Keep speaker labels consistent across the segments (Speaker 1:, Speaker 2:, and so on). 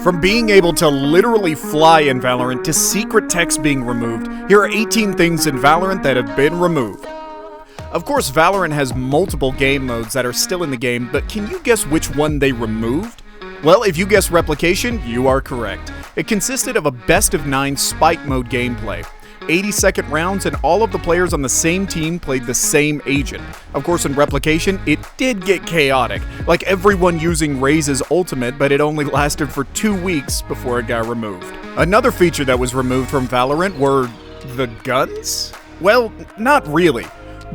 Speaker 1: From being able to literally fly in Valorant to secret text being removed, here are 18 things in Valorant that have been removed. Of course, Valorant has multiple game modes that are still in the game, but can you guess which one they removed? Well, if you guessed Replication, you are correct. It consisted of a best-of-9 spike mode gameplay. 80-second rounds and all of the players on the same team played the same agent. Of course, in Replication, it did get chaotic, like everyone using Reyna's ultimate, but it only lasted for 2 weeks before it got removed. Another feature that was removed from Valorant were the guns? Well, not really.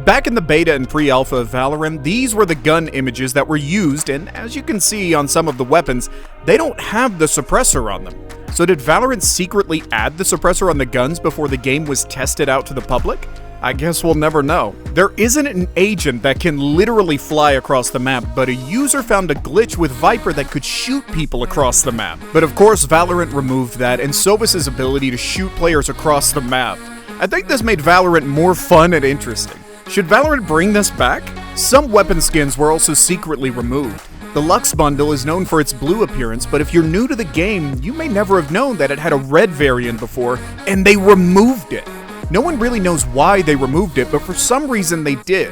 Speaker 1: Back in the beta and pre-alpha of Valorant, these were the gun images that were used, and as you can see on some of the weapons, they don't have the suppressor on them. So did Valorant secretly add the suppressor on the guns before the game was tested out to the public? I guess we'll never know. There isn't an agent that can literally fly across the map, but a user found a glitch with Viper that could shoot people across the map. But of course, Valorant removed that, and so was his ability to shoot players across the map. I think this made Valorant more fun and interesting. Should Valorant bring this back? Some weapon skins were also secretly removed. The Lux bundle is known for its blue appearance, but if you're new to the game, you may never have known that it had a red variant before, and they removed it. No one really knows why they removed it, but for some reason they did.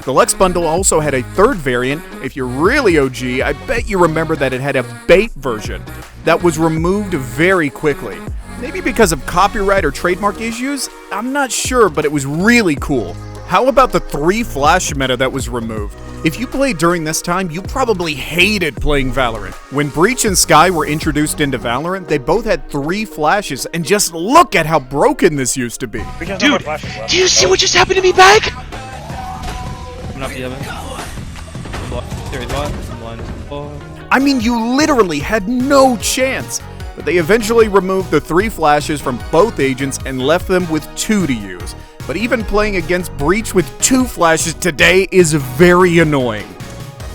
Speaker 1: The Lux bundle also had a third variant. If you're really OG, I bet you remember that it had a bait version that was removed very quickly. Maybe because of copyright or trademark issues? I'm not sure, but it was really cool. How about the 3 flash meta that was removed? If you played during this time, you probably hated playing Valorant. When Breach and Skye were introduced into Valorant, they both had 3 flashes, and just look at how broken this used to be.
Speaker 2: Dude, do you see what just happened to me back?
Speaker 1: I mean, you literally had no chance. But they eventually removed the 3 flashes from both agents and left them with 2 to use. But even playing against Breach with 2 flashes today is very annoying.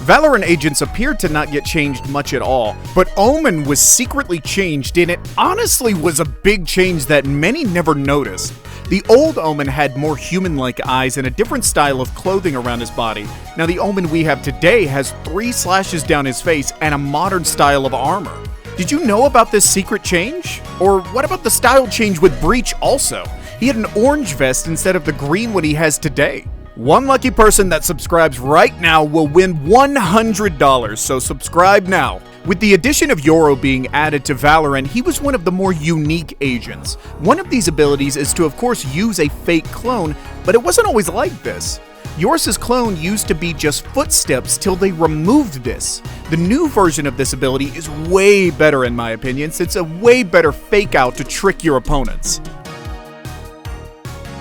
Speaker 1: Valorant agents appeared to not get changed much at all, but Omen was secretly changed, and it honestly was a big change that many never noticed. The old Omen had more human-like eyes and a different style of clothing around his body. Now the Omen we have today has 3 slashes down his face and a modern style of armor. Did you know about this secret change? Or what about the style change with Breach also? He had an orange vest instead of the green one he has today. One lucky person that subscribes right now will win $100, so subscribe now. With the addition of Yoru being added to Valorant, he was one of the more unique agents. One of these abilities is to of course use a fake clone, but it wasn't always like this. Yor's clone used to be just footsteps till they removed this. The new version of this ability is way better in my opinion, since it's a way better fake out to trick your opponents.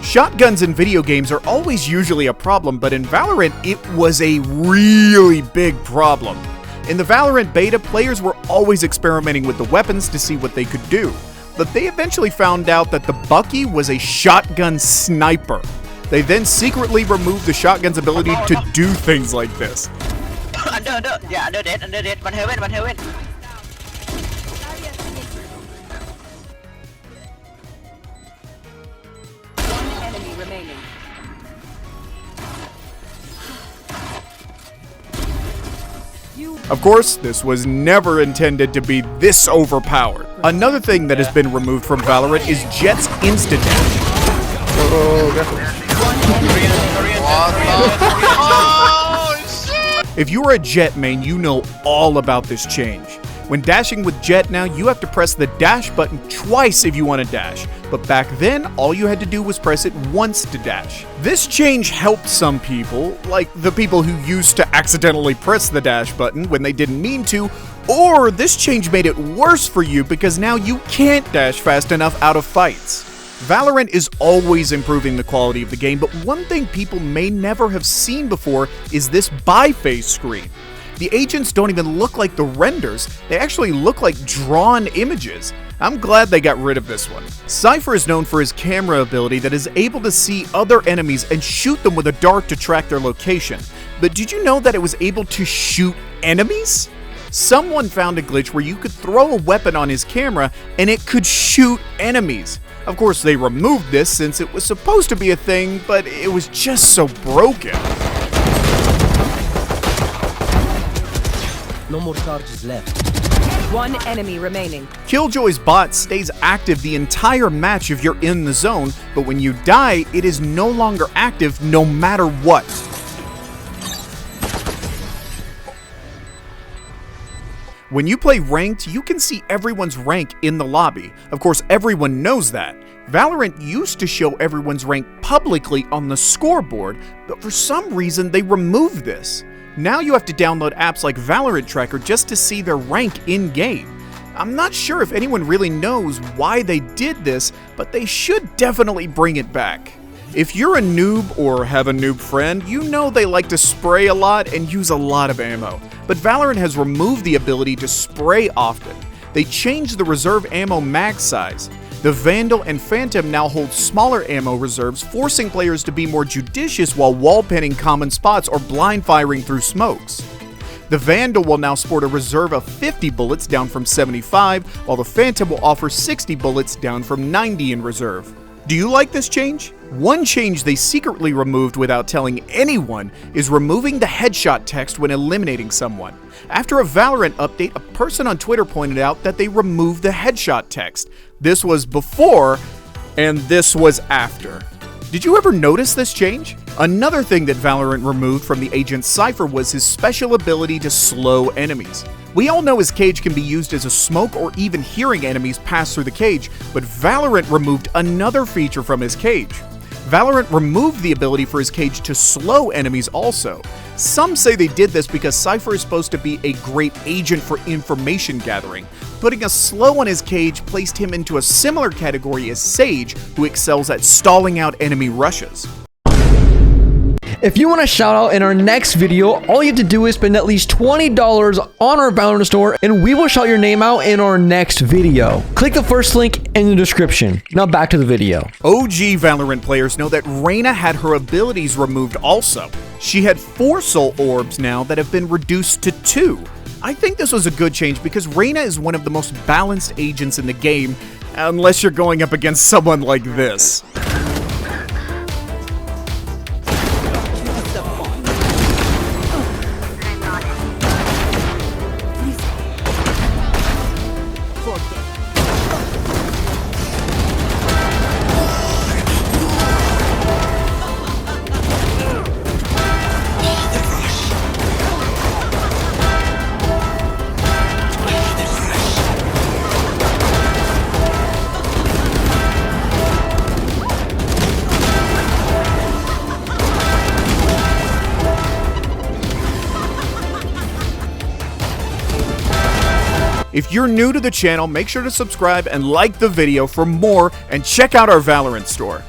Speaker 1: Shotguns in video games are always usually a problem, but in Valorant it was a really big problem. In the Valorant beta, players were always experimenting with the weapons to see what they could do, but they eventually found out that the Bucky was a shotgun sniper. They then secretly removed the shotgun's ability to do things like this.
Speaker 3: Under dead, one heaven.
Speaker 4: Remaining.
Speaker 1: Of course, this was never intended to be this overpowered. Another thing that has been removed from Valorant is Jett's insta-dash. If you are a Jett main, you know all about this change. When dashing with Jett now, you have to press the dash button twice if you want to dash, but back then, all you had to do was press it once to dash. This change helped some people, like the people who used to accidentally press the dash button when they didn't mean to, or this change made it worse for you because now you can't dash fast enough out of fights. Valorant is always improving the quality of the game, but one thing people may never have seen before is this by-face screen. The agents don't even look like the renders, they actually look like drawn images. I'm glad they got rid of this one. Cypher is known for his camera ability that is able to see other enemies and shoot them with a dart to track their location. But did you know that it was able to shoot enemies? Someone found a glitch where you could throw a weapon on his camera and it could shoot enemies. Of course, they removed this since it was supposed to be a thing, but it was just so broken.
Speaker 5: No more charges left.
Speaker 4: One enemy remaining.
Speaker 1: Killjoy's bot stays active the entire match if you're in the zone, but when you die, it is no longer active no matter what. When you play ranked, you can see everyone's rank in the lobby. Of course, everyone knows that. Valorant used to show everyone's rank publicly on the scoreboard, but for some reason they removed this. Now you have to download apps like Valorant Tracker just to see their rank in-game. I'm not sure if anyone really knows why they did this, but they should definitely bring it back. If you're a noob or have a noob friend, you know they like to spray a lot and use a lot of ammo. But Valorant has removed the ability to spray often. They changed the reserve ammo mag size. The Vandal and Phntm now hold smaller ammo reserves, forcing players to be more judicious while wall pinning common spots or blind firing through smokes. The Vandal will now sport a reserve of 50 bullets down from 75, while the Phntm will offer 60 bullets down from 90 in reserve. Do you like this change? One change they secretly removed without telling anyone is removing the headshot text when eliminating someone. After a Valorant update, a person on Twitter pointed out that they removed the headshot text. This was before, and this was after. Did you ever notice this change? Another thing that Valorant removed from the agent Cypher was his special ability to slow enemies. We all know his cage can be used as a smoke or even hearing enemies pass through the cage, but Valorant removed another feature from his cage. Valorant removed the ability for his cage to slow enemies also. Some say they did this because Cypher is supposed to be a great agent for information gathering. Putting a slow on his cage placed him into a similar category as Sage, who excels at stalling out enemy rushes.
Speaker 5: If you want a shout out in our next video, all you have to do is spend at least $20 on our Valorant store and we will shout your name out in our next video. Click the first link in the description. Now back to the video.
Speaker 1: OG Valorant players know that Reyna had her abilities removed also. She had 4 soul orbs now that have been reduced to 2. I think this was a good change because Reyna is one of the most balanced agents in the game, unless you're going up against someone like this. If you're new to the channel, make sure to subscribe and like the video for more, and check out our Valorant store.